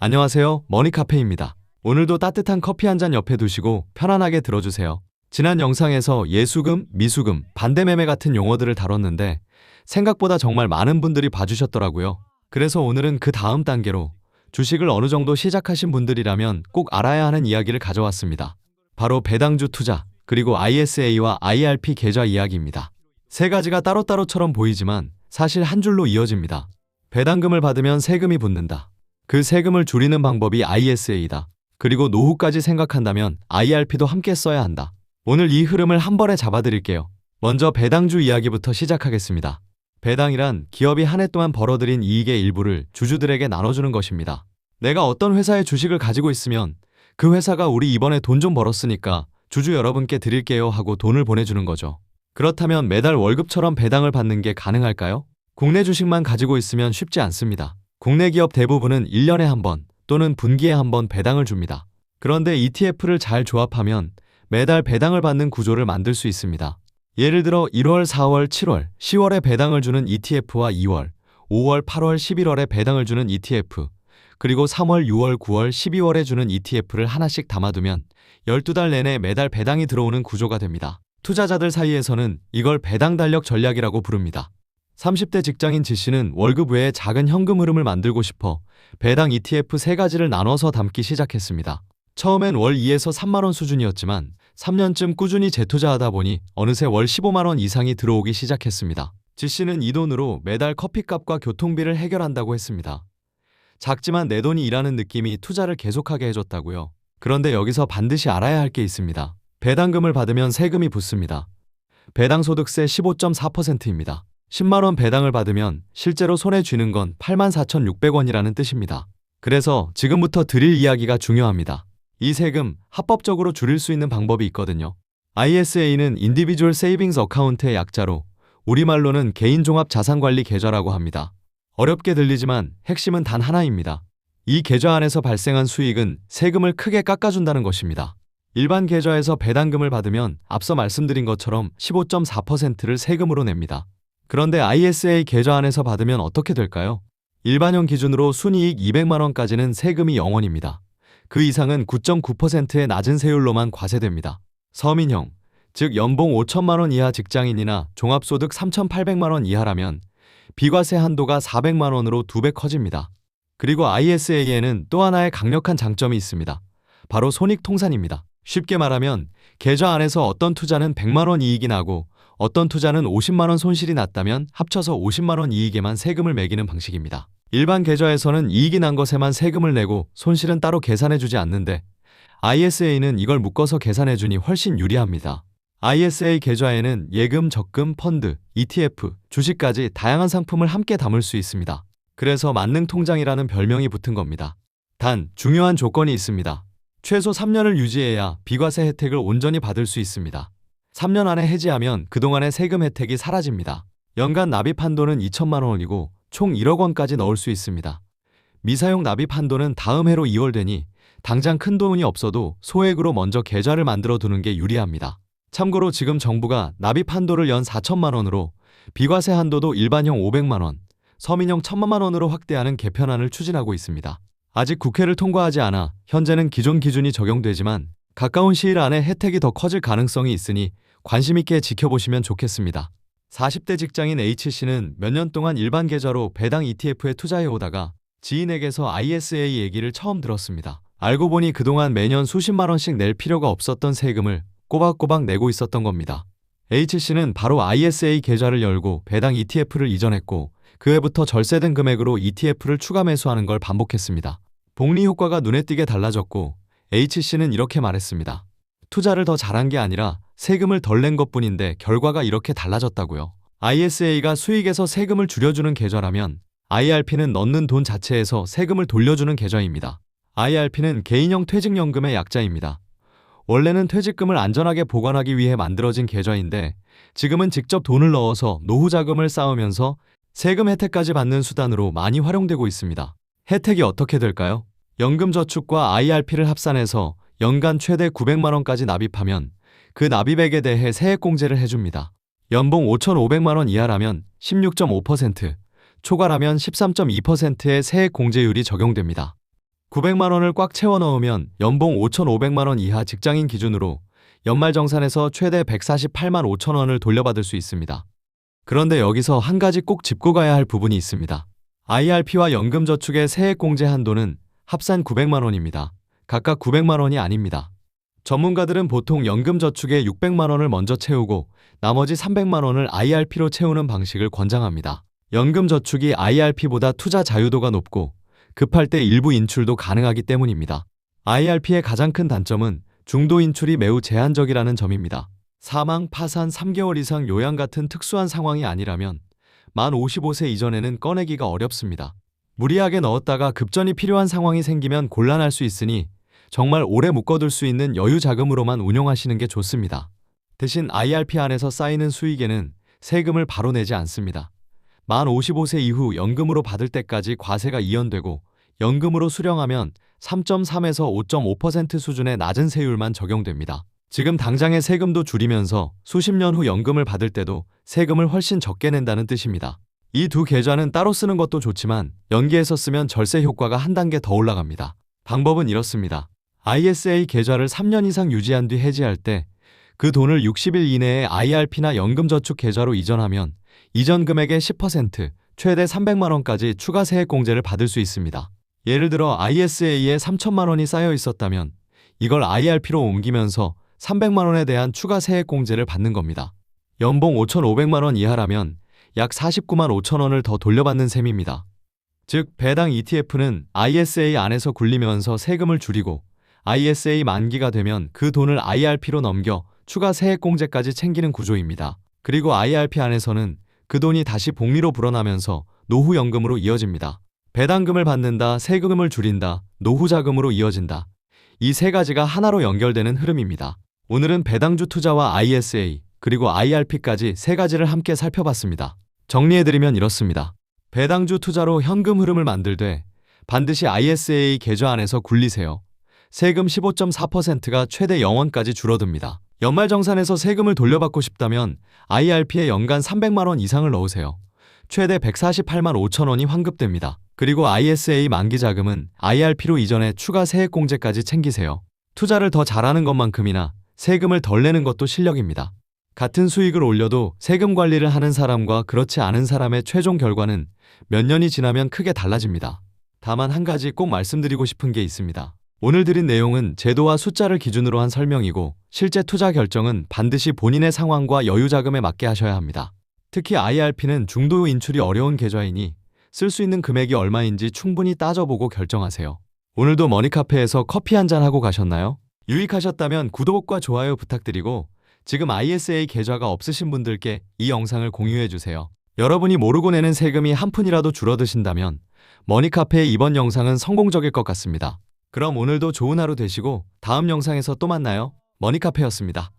안녕하세요. 머니카페입니다. 오늘도 따뜻한 커피 한 잔 옆에 두시고 편안하게 들어주세요. 지난 영상에서 예수금, 미수금, 반대매매 같은 용어들을 다뤘는데 생각보다 정말 많은 분들이 봐주셨더라고요. 그래서 오늘은 그 다음 단계로 주식을 어느 정도 시작하신 분들이라면 꼭 알아야 하는 이야기를 가져왔습니다. 바로 배당주 투자, 그리고 ISA와 IRP 계좌 이야기입니다. 세 가지가 따로따로처럼 보이지만 사실 한 줄로 이어집니다. 배당금을 받으면 세금이 붙는다. 그 세금을 줄이는 방법이 ISA다. 그리고 노후까지 생각한다면 IRP도 함께 써야 한다. 오늘 이 흐름을 한 번에 잡아드릴게요. 먼저 배당주 이야기부터 시작하겠습니다. 배당이란 기업이 한 해 동안 벌어들인 이익의 일부를 주주들에게 나눠주는 것입니다. 내가 어떤 회사의 주식을 가지고 있으면 그 회사가 우리 이번에 돈 좀 벌었으니까 주주 여러분께 드릴게요 하고 돈을 보내주는 거죠. 그렇다면 매달 월급처럼 배당을 받는 게 가능할까요? 국내 주식만 가지고 있으면 쉽지 않습니다. 국내 기업 대부분은 1년에 한 번 또는 분기에 한 번 배당을 줍니다. 그런데 ETF를 잘 조합하면 매달 배당을 받는 구조를 만들 수 있습니다. 예를 들어 1월, 4월, 7월, 10월에 배당을 주는 ETF와 2월, 5월, 8월, 11월에 배당을 주는 ETF, 그리고 3월, 6월, 9월, 12월에 주는 ETF를 하나씩 담아두면 12달 내내 매달 배당이 들어오는 구조가 됩니다. 투자자들 사이에서는 이걸 배당 달력 전략이라고 부릅니다. 30대 직장인 지씨는 월급 외에 작은 현금 흐름을 만들고 싶어 배당 ETF 3가지를 나눠서 담기 시작했습니다. 처음엔 월 2에서 3만원 수준이었지만 3년쯤 꾸준히 재투자하다 보니 어느새 월 15만원 이상이 들어오기 시작했습니다. 지씨는 이 돈으로 매달 커피값과 교통비를 해결한다고 했습니다. 작지만 내 돈이 일하는 느낌이 투자를 계속하게 해줬다고요. 그런데 여기서 반드시 알아야 할 게 있습니다. 배당금을 받으면 세금이 붙습니다. 배당소득세 15.4%입니다. 10만원 배당을 받으면 실제로 손에 쥐는 건 84,600원이라는 뜻입니다. 그래서 지금부터 드릴 이야기가 중요합니다. 이 세금 합법적으로 줄일 수 있는 방법이 있거든요. ISA는 Individual Savings Account의 약자로 우리말로는 개인종합자산관리 계좌라고 합니다. 어렵게 들리지만 핵심은 단 하나입니다. 이 계좌 안에서 발생한 수익은 세금을 크게 깎아준다는 것입니다. 일반 계좌에서 배당금을 받으면 앞서 말씀드린 것처럼 15.4%를 세금으로 냅니다. 그런데 ISA 계좌 안에서 받으면 어떻게 될까요? 일반형 기준으로 순이익 200만원까지는 세금이 0원입니다. 그 이상은 9.9%의 낮은 세율로만 과세됩니다. 서민형, 즉 연봉 5천만원 이하 직장인이나 종합소득 3,800만원 이하라면 비과세 한도가 400만원으로 2배 커집니다. 그리고 ISA에는 또 하나의 강력한 장점이 있습니다. 바로 손익통산입니다. 쉽게 말하면 계좌 안에서 어떤 투자는 100만원 이익이 나고 어떤 투자는 50만원 손실이 났다면 합쳐서 50만원 이익에만 세금을 매기는 방식입니다. 일반 계좌에서는 이익이 난 것에만 세금을 내고 손실은 따로 계산해주지 않는데 ISA는 이걸 묶어서 계산해주니 훨씬 유리합니다. ISA 계좌에는 예금, 적금, 펀드, ETF, 주식까지 다양한 상품을 함께 담을 수 있습니다. 그래서 만능통장이라는 별명이 붙은 겁니다. 단, 중요한 조건이 있습니다. 최소 3년을 유지해야 비과세 혜택을 온전히 받을 수 있습니다. 3년 안에 해지하면 그동안의 세금 혜택이 사라집니다. 연간 납입 한도는 2천만 원이고 총 1억 원까지 넣을 수 있습니다. 미사용 납입 한도는 다음 해로 2월 되니 당장 큰 돈이 없어도 소액으로 먼저 계좌를 만들어 두는 게 유리합니다. 참고로 지금 정부가 납입 한도를 연 4천만 원으로 비과세 한도도 일반형 500만 원, 서민형 1,000만 원으로 확대하는 개편안을 추진하고 있습니다. 아직 국회를 통과하지 않아 현재는 기존 기준이 적용되지만 가까운 시일 안에 혜택이 더 커질 가능성이 있으니 관심 있게 지켜보시면 좋겠습니다. 40대 직장인 H씨는 몇 년 동안 일반 계좌로 배당 ETF에 투자해 오다가 지인에게서 ISA 얘기를 처음 들었습니다. 알고 보니 그동안 매년 수십만 원씩 낼 필요가 없었던 세금을 꼬박꼬박 내고 있었던 겁니다. H씨는 바로 ISA 계좌를 열고 배당 ETF를 이전했고 그 해부터 절세된 금액으로 ETF를 추가 매수하는 걸 반복했습니다. 복리 효과가 눈에 띄게 달라졌고 H씨는 이렇게 말했습니다. 투자를 더 잘한 게 아니라 세금을 덜 낸 것뿐인데 결과가 이렇게 달라졌다고요. ISA가 수익에서 세금을 줄여주는 계좌라면 IRP는 넣는 돈 자체에서 세금을 돌려주는 계좌입니다. IRP는 개인형 퇴직연금의 약자입니다. 원래는 퇴직금을 안전하게 보관하기 위해 만들어진 계좌인데 지금은 직접 돈을 넣어서 노후 자금을 쌓으면서 세금 혜택까지 받는 수단으로 많이 활용되고 있습니다. 혜택이 어떻게 될까요? 연금저축과 IRP를 합산해서 연간 최대 900만 원까지 납입하면 그 납입액에 대해 세액공제를 해줍니다. 연봉 5,500만 원 이하라면 16.5%, 초과라면 13.2%의 세액공제율이 적용됩니다. 900만 원을 꽉 채워 넣으면 연봉 5,500만 원 이하 직장인 기준으로 연말정산에서 최대 148만 5천 원을 돌려받을 수 있습니다. 그런데 여기서 한 가지 꼭 짚고 가야 할 부분이 있습니다. IRP와 연금저축의 세액공제 한도는 합산 900만 원입니다. 각각 900만 원이 아닙니다. 전문가들은 보통 연금저축에 600만 원을 먼저 채우고 나머지 300만 원을 IRP로 채우는 방식을 권장합니다. 연금저축이 IRP보다 투자 자유도가 높고 급할 때 일부 인출도 가능하기 때문입니다. IRP의 가장 큰 단점은 중도 인출이 매우 제한적이라는 점입니다. 사망, 파산, 3개월 이상 요양 같은 특수한 상황이 아니라면 만 55세 이전에는 꺼내기가 어렵습니다. 무리하게 넣었다가 급전이 필요한 상황이 생기면 곤란할 수 있으니 정말 오래 묶어둘 수 있는 여유 자금으로만 운용하시는 게 좋습니다. 대신 IRP 안에서 쌓이는 수익에는 세금을 바로 내지 않습니다. 만 55세 이후 연금으로 받을 때까지 과세가 이연되고 연금으로 수령하면 3.3에서 5.5% 수준의 낮은 세율만 적용됩니다. 지금 당장의 세금도 줄이면서 수십 년 후 연금을 받을 때도 세금을 훨씬 적게 낸다는 뜻입니다. 이 두 계좌는 따로 쓰는 것도 좋지만 연계해서 쓰면 절세 효과가 한 단계 더 올라갑니다. 방법은 이렇습니다. ISA 계좌를 3년 이상 유지한 뒤 해지할 때 그 돈을 60일 이내에 IRP나 연금저축 계좌로 이전하면 이전 금액의 10%, 최대 300만 원까지 추가 세액공제를 받을 수 있습니다. 예를 들어 ISA에 3천만 원이 쌓여 있었다면 이걸 IRP로 옮기면서 300만 원에 대한 추가 세액공제를 받는 겁니다. 연봉 5,500만 원 이하라면 약 49만 5천 원을 더 돌려받는 셈입니다. 즉, 배당 ETF는 ISA 안에서 굴리면서 세금을 줄이고 ISA 만기가 되면 그 돈을 IRP로 넘겨 추가 세액공제까지 챙기는 구조입니다. 그리고 IRP 안에서는 그 돈이 다시 복리로 불어나면서 노후연금으로 이어집니다. 배당금을 받는다, 세금을 줄인다, 노후자금으로 이어진다. 이 세 가지가 하나로 연결되는 흐름입니다. 오늘은 배당주 투자와 ISA, 그리고 IRP까지 세 가지를 함께 살펴봤습니다. 정리해드리면 이렇습니다. 배당주 투자로 현금 흐름을 만들되 반드시 ISA 계좌 안에서 굴리세요. 세금 15.4%가 최대 0원까지 줄어듭니다. 연말정산에서 세금을 돌려받고 싶다면 IRP에 연간 300만 원 이상을 넣으세요. 최대 148만 5천 원이 환급됩니다. 그리고 ISA 만기 자금은 IRP로 이전해 추가 세액공제까지 챙기세요. 투자를 더 잘하는 것만큼이나 세금을 덜 내는 것도 실력입니다. 같은 수익을 올려도 세금 관리를 하는 사람과 그렇지 않은 사람의 최종 결과는 몇 년이 지나면 크게 달라집니다. 다만 한 가지 꼭 말씀드리고 싶은 게 있습니다. 오늘 드린 내용은 제도와 숫자를 기준으로 한 설명이고 실제 투자 결정은 반드시 본인의 상황과 여유 자금에 맞게 하셔야 합니다. 특히 IRP는 중도 인출이 어려운 계좌이니 쓸 수 있는 금액이 얼마인지 충분히 따져보고 결정하세요. 오늘도 머니카페에서 커피 한잔 하고 가셨나요? 유익하셨다면 구독과 좋아요 부탁드리고 지금 ISA 계좌가 없으신 분들께 이 영상을 공유해주세요. 여러분이 모르고 내는 세금이 한 푼이라도 줄어드신다면 머니카페의 이번 영상은 성공적일 것 같습니다. 그럼 오늘도 좋은 하루 되시고 다음 영상에서 또 만나요. 머니카페였습니다.